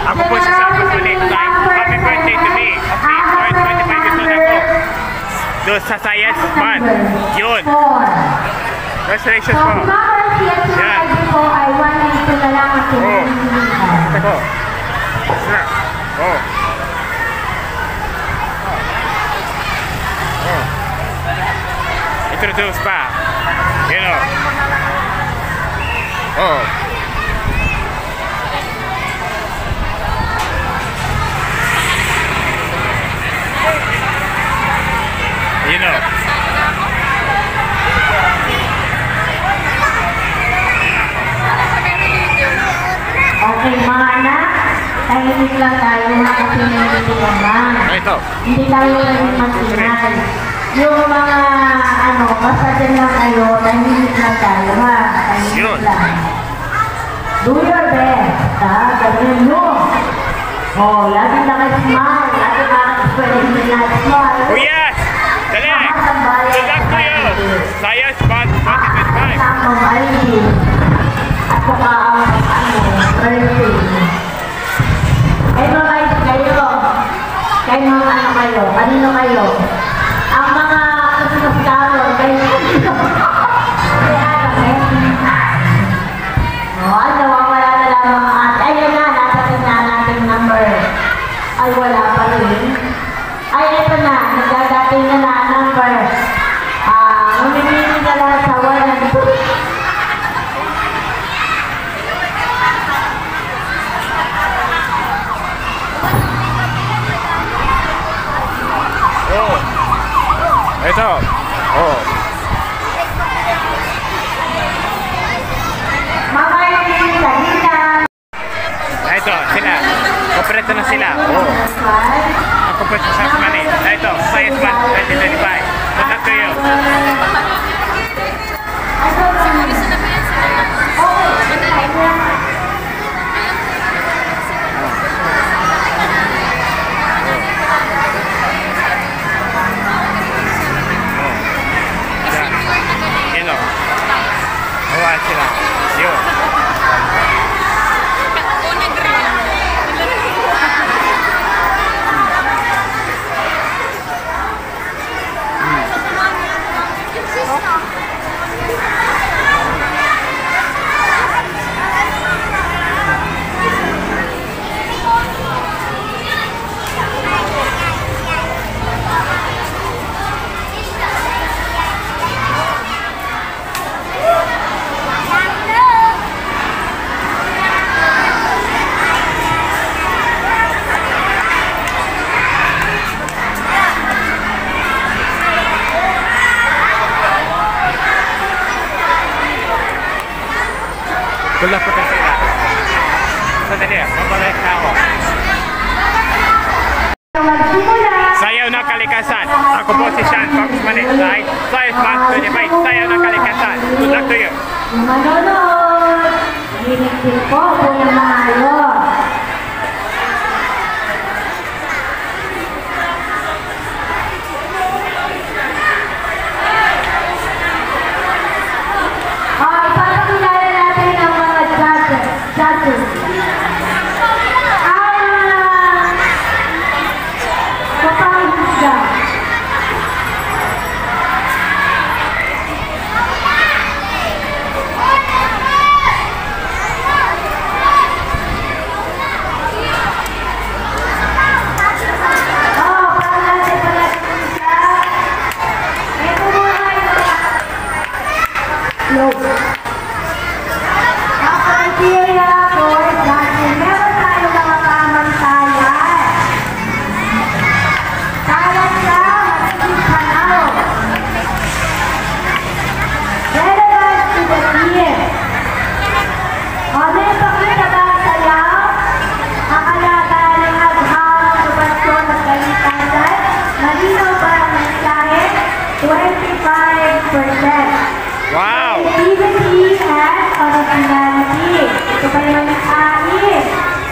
Ako po si Sam Pasulit. Happy birthday to me. Okay, 25 years old ako. Doon sa science man. Yun. Congratulations po. Yan. Oh. Ito ko. Sira. Oh. Oh. Introduce pa. You know. Oh. You know. Okay, mga anak, tahimik lang tayo kasi nandito naman. Ito. Hindi tayo naging mag-inay. Yung mga, basta dyan lang kayo, tahimik lang tayo ha. Tahimik lang. Do your best, ha? Ganyan nyo. Oh, lagi nakasmile. Lagi nakasmile. Oh yes! Dali! Good luck to you! Science Month 2025! Kasama maigi. At saka birthday. Kayo. Kayo mga ano kayo? Kanino kayo? Ang mga Christmas carol, kayo. Nawawala na lang mga ate. Ayun na, nasatin na natin number. Ay, wala pa rin. Ay, ito na. Nagdadating na na number. Mamimili na lang sa 1 and 2. Oh. Ito. Oh. Ito, sila. Kompleto na sila. Oh. Ang kompleto sa Mani. Ito, Science Month 2025. Good luck to you. Sila. Yun. Good luck po tayo sila. Sandali, mabalik na ako. Sayaw ng kalikasan. Ako po si Sean Fox Mani. Science Month 25. Sayaw ng kalikasan. Good luck to you. Manunod. Hinigpil po po yung maayos. Wow! Activity and originality. Ito pa yung akin.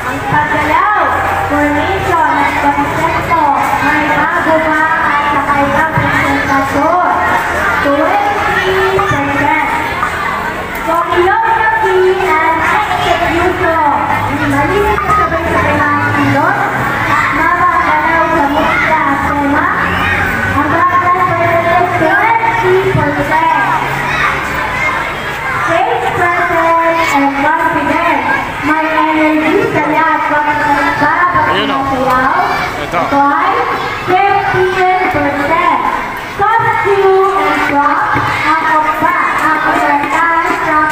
Ang paggalaw, formation at konsepto, may bago ba at kakaibang presentasyon. 20%. Choreography and execution. Malinis na sabay-sabay Go. Twice, 15%. Costume and props, ako ba? Ako bertan, sa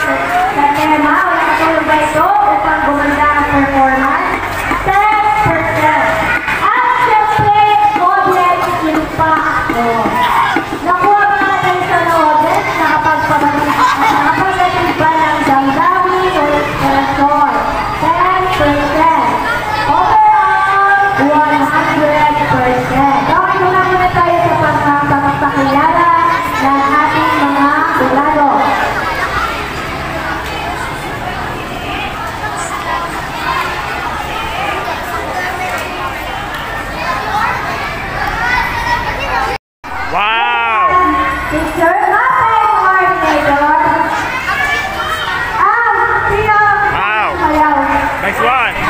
tema, wala katulog ba ito upang gumanda ang performance? 10%. At syempre, audience impacto. Nakuha ba natin sa audience, nakapagdating ba ng damdamin o inspirasyon? 10%. Overall, 100%. Okay, muna tayo sa pagpapakilala ng ating mga jurado. Wow! Teacher, mapay coordinator. Sino? Wow! Ayaw. Nice one!